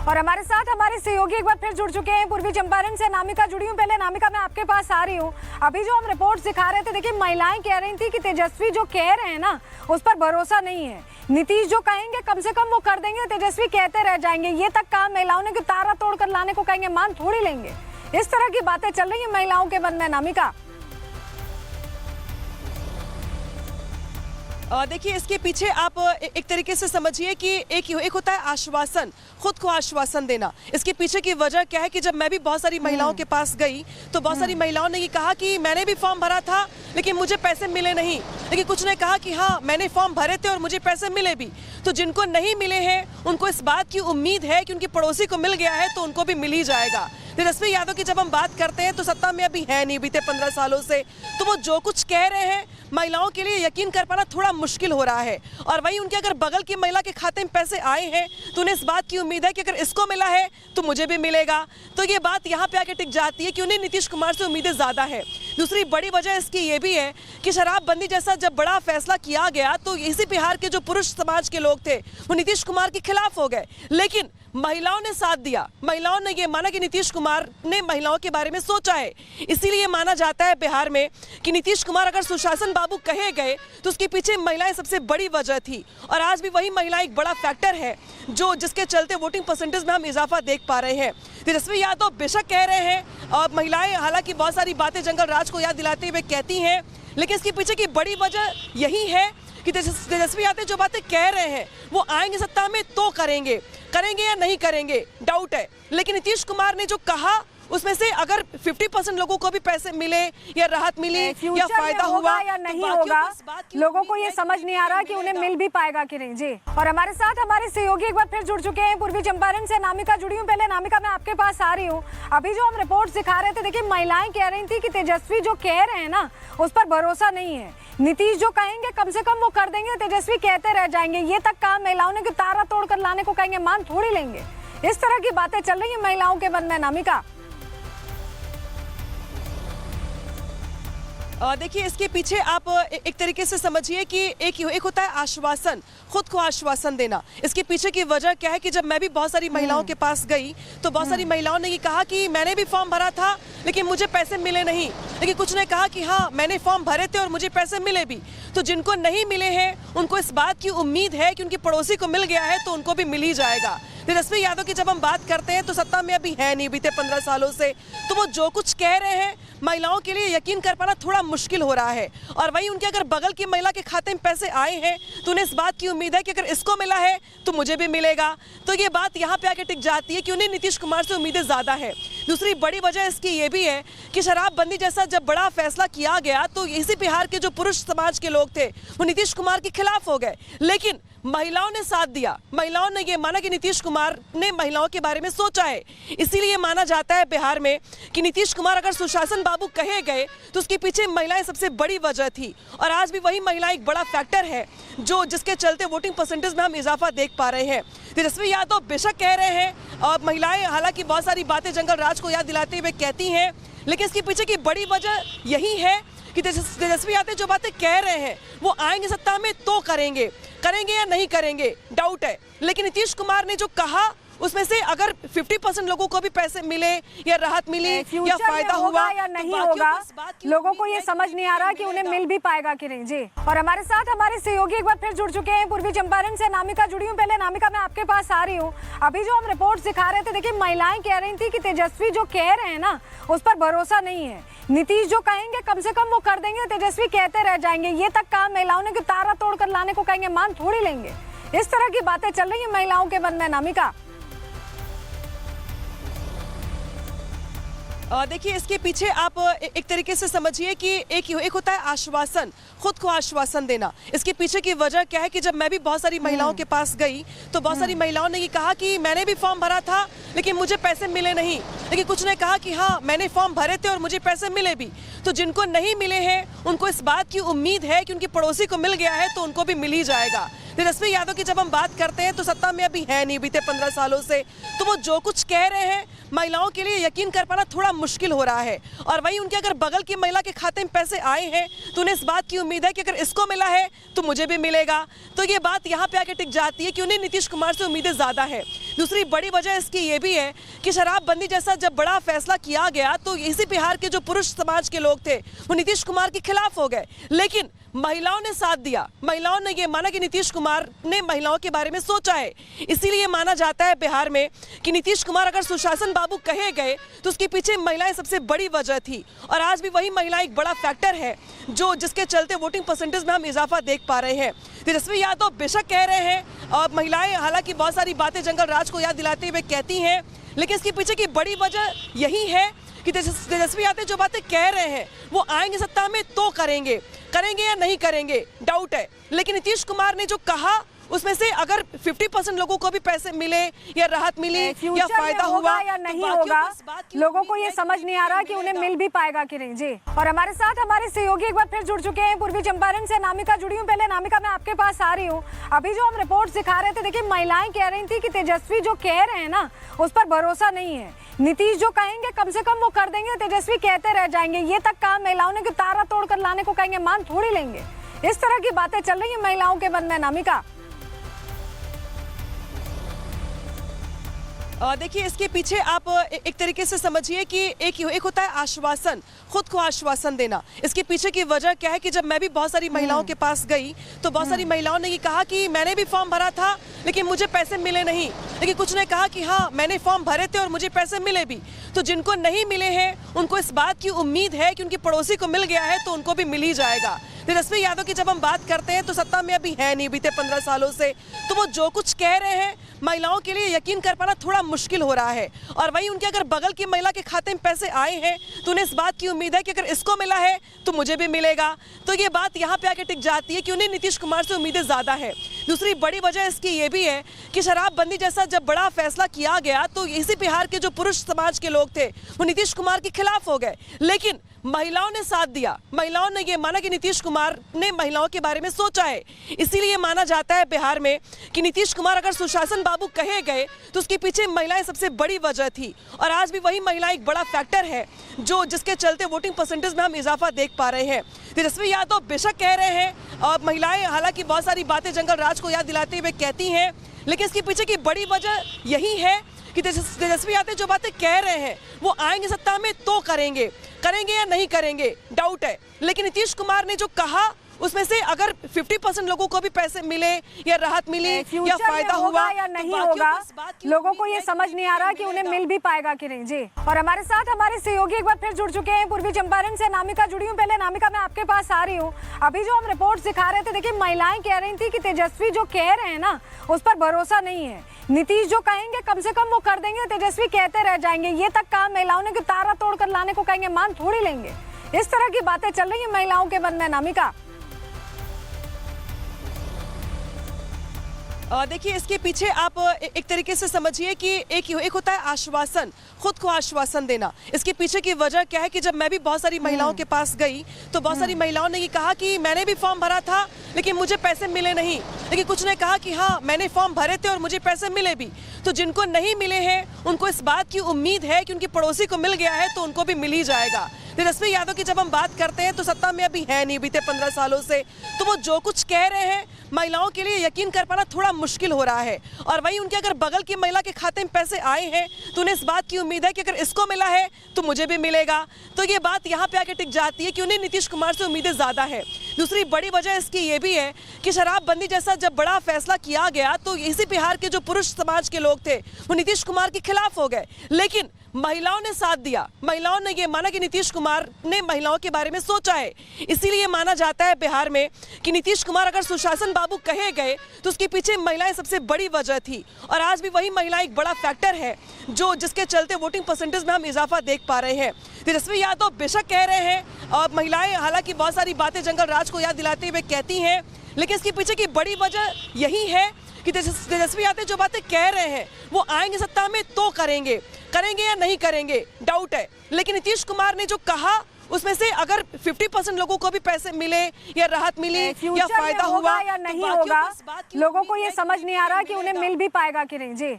और हमारे साथ हमारे सहयोगी एक बार फिर जुड़ चुके हैं पूर्वी चंपारण से। अनामिका जुड़ी हूँ। पहले अनामिका, मैं आपके पास आ रही हूँ। अभी जो हम रिपोर्ट दिखा रहे थे, देखिए महिलाएं कह रही थी कि तेजस्वी जो कह रहे हैं ना, उस पर भरोसा नहीं है। नीतीश जो कहेंगे कम से कम वो कर देंगे, तेजस्वी कहते रह जाएंगे। ये तक कहा महिलाओं ने कि तारा तोड़ कर लाने को कहेंगे, मान थोड़ी लेंगे। इस तरह की बातें चल रही है महिलाओं के मन में। अनामिका, देखिए, इसके पीछे आप एक तरीके से समझिए कि एक होता है आश्वासन, खुद को आश्वासन देना। इसके पीछे की वजह क्या है कि जब मैं भी बहुत सारी महिलाओं के पास गई तो बहुत सारी महिलाओं ने ये कहा कि मैंने भी फॉर्म भरा था लेकिन मुझे पैसे मिले नहीं। लेकिन कुछ ने कहा कि हाँ, मैंने फॉर्म भरे थे और मुझे पैसे मिले भी। तो जिनको नहीं मिले हैं उनको इस बात की उम्मीद है कि उनकी पड़ोसी को मिल गया है तो उनको भी मिल ही जाएगा। तेजस्वी यादव की जब हम बात करते हैं तो सत्ता में अभी है नहीं, बीते 15 सालों से, तो वो जो कुछ कह रहे हैं महिलाओं के लिए यकीन कर पाना थोड़ा मुश्किल हो रहा है। और वहीं उनके अगर बगल की महिला के खाते में पैसे आए हैं तो उन्हें इस बात की उम्मीद है कि अगर इसको मिला है तो मुझे भी मिलेगा। तो ये बात यहाँ पे आके टिक जाती है कि उन्हें नीतीश कुमार से उम्मीदें ज़्यादा है। दूसरी बड़ी वजह इसकी ये भी है कि शराबबंदी जैसा जब बड़ा फैसला किया गया तो इसी बिहार के जो पुरुष समाज के लोग थे वो नीतीश कुमार के खिलाफ हो गए, लेकिन महिलाओं ने साथ दिया। महिलाओं ने ये माना कि नीतीश कुमार ने महिलाओं के बारे में सोचा है। इसीलिए माना जाता है बिहार में कि नीतीश कुमार अगर सुशासन बाबू कहे गए तो उसके पीछे महिलाएं सबसे बड़ी वजह थी। और आज भी वही महिला एक बड़ा फैक्टर है जो जिसके चलते वोटिंग परसेंटेज में हम इजाफा देख पा रहे हैं। तेजस्वी यादव बेशक कह रहे हैं और महिलाएं हालांकि बहुत सारी बातें जंगल राज को याद दिलाते हुए कहती हैं, लेकिन इसके पीछे की बड़ी वजह यही है कि तेजस्वी यादव जो बातें कह रहे हैं वो आएंगे सत्ता में तो करेंगे या नहीं करेंगे डाउट है। लेकिन नीतीश कुमार ने जो कहा उसमें से अगर 50% लोगों को भी पैसे मिले या राहत मिली या फायदा हुआ या नहीं होगा, लोगों को ये समझ नहीं आ रहा कि उन्हें मिल भी पाएगा कि नहीं। जी, और हमारे साथ हमारे सहयोगी एक बार फिर जुड़ चुके हैं पूर्वी चंपारण से। अनामिका जुड़ी हूँ। पहले अनामिका, मैं आपके पास आ रही हूँ। अभी जो हम रिपोर्ट दिखा रहे थे, देखिए महिलाएं कह रही थी कि तेजस्वी जो कह रहे हैं ना, उस पर भरोसा नहीं है। नीतीश जो कहेंगे कम से कम वो कर देंगे, तेजस्वी कहते रह जाएंगे। ये तक कहा महिलाओं ने कि तारा तोड़ कर लाने को कहेंगे, मान थोड़ी लेंगे। इस तरह की बातें चल रही है महिलाओं के मन में। अनामिका, देखिए, इसके पीछे आप एक तरीके से समझिए कि एक होता है आश्वासन, खुद को आश्वासन देना। इसके पीछे की वजह क्या है कि जब मैं भी बहुत सारी महिलाओं के पास गई तो बहुत सारी महिलाओं ने ये कहा कि मैंने भी फॉर्म भरा था लेकिन मुझे पैसे मिले नहीं। लेकिन कुछ ने कहा कि हाँ, मैंने फॉर्म भरे थे और मुझे पैसे मिले भी। तो जिनको नहीं मिले हैं उनको इस बात की उम्मीद है कि उनकी पड़ोसी को मिल गया है तो उनको भी मिल ही जाएगा। तेजस्वी यादव की जब हम बात करते हैं तो सत्ता में अभी है नहीं, बीते 15 सालों से, तो वो जो कुछ कह रहे हैं महिलाओं के लिए यकीन कर पाना थोड़ा मुश्किल हो रहा है। और वहीं उनके अगर बगल की महिला के खाते में पैसे आए हैं तो उन्हें इस बात की उम्मीद है कि अगर इसको मिला है तो मुझे भी मिलेगा। तो ये बात यहाँ पे आके टिक जाती है कि उन्हें नीतीश कुमार से उम्मीदें ज़्यादा है। दूसरी बड़ी वजह इसकी ये भी है कि शराबबंदी जैसा जब बड़ा फैसला किया गया तो इसी बिहार के जो पुरुष समाज के लोग थे वो नीतीश कुमार के खिलाफ हो गए, लेकिन महिलाओं ने साथ दिया। महिलाओं ने ये माना कि नीतीश कुमार ने महिलाओं के बारे में सोचा है। इसीलिए माना जाता है बिहार में कि नीतीश कुमार अगर सुशासन बाबू कहे गए तो उसके पीछे महिलाएं सबसे बड़ी वजह थी। और आज भी वही महिला एक बड़ा फैक्टर है जो जिसके चलते वोटिंग परसेंटेज में हम इजाफा देख पा रहे हैं। तेजस्वी यादव बेशक कह रहे हैं और महिलाएं हालांकि बहुत सारी बातें जंगल राज को याद दिलाते हुए कहती हैं, लेकिन इसके पीछे की बड़ी वजह यही है कि तेजस्वी यादव जो बातें कह रहे हैं वो आएंगे सत्ता में तो करेंगे या नहीं करेंगे डाउट है। लेकिन नीतीश कुमार ने जो कहा उसमें से अगर 50% लोगों को भी पैसे मिले या राहत मिली या फायदा हुआ या नहीं होगा, लोगों को ये समझ नहीं आ रहा कि उन्हें मिल भी पाएगा कि नहीं। जी, और हमारे साथ हमारे सहयोगी एक बार फिर जुड़ चुके हैं पूर्वी चंपारण से। अनामिका जुड़ी हूँ। पहले अनामिका, मैं आपके पास आ रही हूँ। अभी जो हम रिपोर्ट दिखा रहे थे, देखिए महिलाएं कह रही थी कि तेजस्वी जो कह रहे हैं ना, उस पर भरोसा नहीं है। नीतीश जो कहेंगे कम से कम वो कर देंगे, तेजस्वी कहते रह जाएंगे। ये तक कहा महिलाओं ने कि तारा तोड़ कर लाने को कहेंगे, मान थोड़ी लेंगे। इस तरह की बातें चल रही है महिलाओं के मन में। अनामिका, देखिए, इसके पीछे आप एक तरीके से समझिए कि एक होता है आश्वासन, खुद को आश्वासन देना। इसके पीछे की वजह क्या है कि जब मैं भी बहुत सारी महिलाओं के पास गई तो बहुत सारी महिलाओं ने ये कहा कि मैंने भी फॉर्म भरा था लेकिन मुझे पैसे मिले नहीं। लेकिन कुछ ने कहा कि हाँ, मैंने फॉर्म भरे थे और मुझे पैसे मिले भी। तो जिनको नहीं मिले हैं उनको इस बात की उम्मीद है कि उनकी पड़ोसी को मिल गया है तो उनको भी मिल ही जाएगा। तेजस्वी यादव की जब हम बात करते हैं तो सत्ता में अभी है नहीं, बीते 15 सालों से, तो वो जो कुछ कह रहे हैं महिलाओं के लिए यकीन कर पाना थोड़ा मुश्किल हो रहा है। और वहीं उनके अगर बगल की महिला के खाते में पैसे आए हैं तो उन्हें इस बात की उम्मीद है कि अगर इसको मिला है तो मुझे भी मिलेगा। तो ये बात यहाँ पे आके टिक जाती है कि उन्हें नीतीश कुमार से उम्मीदें ज़्यादा है। दूसरी बड़ी वजह इसकी ये भी है कि शराबबंदी जैसा जब बड़ा फैसला किया गया तो इसी बिहार के जो पुरुष समाज के लोग थे वो नीतीश कुमार के खिलाफ हो गए, लेकिन महिलाओं ने साथ दिया। महिलाओं ने ये माना कि नीतीश कुमार ने महिलाओं के बारे में सोचा है। इसीलिए माना जाता है बिहार में कि नीतीश कुमार अगर सुशासन बाबू कहे गए तो उसके पीछे महिलाएं सबसे बड़ी वजह थी। और आज भी वही महिला एक बड़ा फैक्टर है जो जिसके चलते वोटिंग परसेंटेज में हम इजाफा देख पा रहे हैं। तेजस्वी यादव बेशक कह रहे हैं और महिलाएं हालांकि बहुत सारी बातें जंगल राज को याद दिलाते हुए कहती हैं, लेकिन इसके पीछे की बड़ी वजह यही है कि तेजस्वी यादव जो बातें कह रहे हैं वो आएंगे सत्ता में तो करेंगे या नहीं करेंगे डाउट है। लेकिन नीतीश कुमार ने जो कहा उसमें से अगर 50% लोगों को भी पैसे मिले या राहत मिली या फायदा हुआ या नहीं होगा, लोगों को ये समझ नहीं आ रहा कि उन्हें मिल भी पाएगा कि नहीं। जी, और हमारे साथ हमारे सहयोगी एक बार फिर जुड़ चुके हैं। पूर्वी चंपारण से अनामिका जुड़ी हूँ। पहले अनामिका मैं आपके पास आ रही हूँ। अभी जो हम रिपोर्ट दिखा रहे थे, देखिए महिलाएं कह रही थी कि तेजस्वी जो कह रहे हैं ना उस पर भरोसा नहीं है। नीतीश जो कहेंगे कम से कम वो कर देंगे, तेजस्वी कहते रह जाएंगे। ये तक कहा महिलाओं ने कि तारा तोड़कर लाने को कहेंगे, मान थोड़ी लेंगे। इस तरह की बातें चल रही है महिलाओं के मन में। अनामिका, देखिए इसके पीछे आप एक तरीके से समझिए कि एक होता है आश्वासन, खुद को आश्वासन देना। इसके पीछे की वजह क्या है कि जब मैं भी बहुत सारी महिलाओं के पास गई तो बहुत सारी महिलाओं ने ये कहा कि मैंने भी फॉर्म भरा था लेकिन मुझे पैसे मिले नहीं। लेकिन कुछ ने कहा कि हाँ मैंने फॉर्म भरे थे और मुझे पैसे मिले भी। तो जिनको नहीं मिले हैं उनको इस बात की उम्मीद है कि उनकी पड़ोसी को मिल गया है तो उनको भी मिल ही जाएगा। तेजस्वी यादव की जब हम बात करते हैं तो सत्ता में अभी है नहीं बीते 15 सालों से, तो वो जो कुछ कह रहे हैं महिलाओं के लिए यकीन कर पाना थोड़ा मुश्किल हो रहा है। और वहीं उनके अगर बगल की महिला के खाते में पैसे आए हैं तो उन्हें इस बात की उम्मीद है कि अगर इसको मिला है तो मुझे भी मिलेगा। तो ये बात यहाँ पे आके टिक जाती है कि उन्हें नीतीश कुमार से उम्मीदें ज़्यादा है। दूसरी बड़ी वजह इसकी ये भी है कि शराबबंदी जैसा जब बड़ा फैसला किया गया तो इसी बिहार के जो पुरुष समाज के लोग थे वो नीतीश कुमार के खिलाफ हो गए, लेकिन महिलाओं ने साथ दिया। महिलाओं ने ये माना कि नीतीश कुमार ने महिलाओं के बारे में सोचा है। इसीलिए माना जाता है बिहार में कि नीतीश कुमार अगर सुशासन बाबू कहे गए तो उसके पीछे महिलाएं सबसे बड़ी वजह थी। और आज भी वही महिला एक बड़ा फैक्टर है जो जिसके चलते वोटिंग परसेंटेज में हम इजाफा देख पा रहे हैं। तेजस्वी यादव बेशक कह रहे हैं और महिलाएं हालांकि बहुत सारी बातें जंगल राज को याद दिलाते हुए कहती हैं, लेकिन इसके पीछे की बड़ी वजह यही है कि तेजस्वी यादव जो बातें कह रहे हैं वो आएंगे सत्ता में तो करेंगे या नहीं करेंगे डाउट है। लेकिन नीतीश कुमार ने जो कहा उसमें से अगर 50% लोगों को भी पैसे मिले या राहत मिली या फायदा हुआ या नहीं होगा, लोगों को ये समझ नहीं आ रहा कि उन्हें मिल भी पाएगा कि नहीं। जी, और हमारे साथ हमारे सहयोगी एक बार फिर जुड़ चुके हैं। पूर्वी चंपारण से अनामिका जुड़ी हूँ। पहले अनामिका मैं आपके पास आ रही हूँ। अभी जो हम रिपोर्ट दिखा रहे थे, देखिए महिलाएं कह रही थी कि तेजस्वी जो कह रहे हैं ना उस पर भरोसा नहीं है। नीतीश जो कहेंगे कम से कम वो कर देंगे, तेजस्वी कहते रह जाएंगे। ये तक कहा महिलाओं ने कि तारा तोड़कर लाने को कहेंगे, मान थोड़ी लेंगे। इस तरह की बातें चल रही है महिलाओं के मन में। अनामिका, देखिए इसके पीछे आप एक तरीके से समझिए कि एक होता है आश्वासन, खुद को आश्वासन देना। इसके पीछे की वजह क्या है कि जब मैं भी बहुत सारी महिलाओं के पास गई तो बहुत सारी महिलाओं ने ये कहा कि मैंने भी फॉर्म भरा था लेकिन मुझे पैसे मिले नहीं। लेकिन कुछ ने कहा कि हाँ मैंने फॉर्म भरे थे और मुझे पैसे मिले भी। तो जिनको नहीं मिले हैं उनको इस बात की उम्मीद है कि उनकी पड़ोसी को मिल गया है तो उनको भी मिल ही जाएगा। तेजस्वी यादव की जब हम बात करते हैं तो सत्ता में अभी है नहीं बीते 15 सालों से, तो वो जो कुछ कह रहे हैं महिलाओं के लिए यकीन कर पाना थोड़ा मुश्किल हो रहा है। और वहीं उनके अगर बगल की महिला के खाते में पैसे आए हैं तो उन्हें इस बात की उम्मीद है कि अगर इसको मिला है तो मुझे भी मिलेगा। तो ये बात यहाँ पे आके टिक जाती है कि उन्हें नीतीश कुमार से उम्मीदें ज़्यादा है। दूसरी बड़ी वजह इसकी ये भी है कि शराबबंदी जैसा जब बड़ा फैसला किया गया तो इसी बिहार के जो पुरुष समाज के लोग थे वो नीतीश कुमार के खिलाफ हो गए, लेकिन महिलाओं ने साथ दिया। महिलाओं ने ये माना कि नीतीश कुमार ने महिलाओं के बारे में सोचा है। इसीलिए माना जाता है बिहार में कि नीतीश कुमार अगर सुशासन बाबू कहे गए तो उसके पीछे महिलाएं सबसे बड़ी वजह थी। और आज भी वही महिला एक बड़ा फैक्टर है जो जिसके चलते वोटिंग परसेंटेज में हम इजाफा देख पा रहे हैं। तेजस्वी यादव बेशक कह रहे हैं और महिलाएं हालांकि बहुत सारी बातें जंगल राज को याद दिलाते हुए कहती हैं, लेकिन इसके पीछे की बड़ी वजह यही है कि तेजस्वी यादव जो बातें कह रहे हैं वो आएंगे सत्ता में तो करेंगे या नहीं करेंगे डाउट है। लेकिन नीतीश कुमार ने जो कहा उसमें से अगर 50% लोगों को भी पैसे मिले या राहत मिली या फायदा हुआ या नहीं होगा, लोगों को ये समझ नहीं आ रहा कि उन्हें मिल भी पाएगा कि नहीं। जी,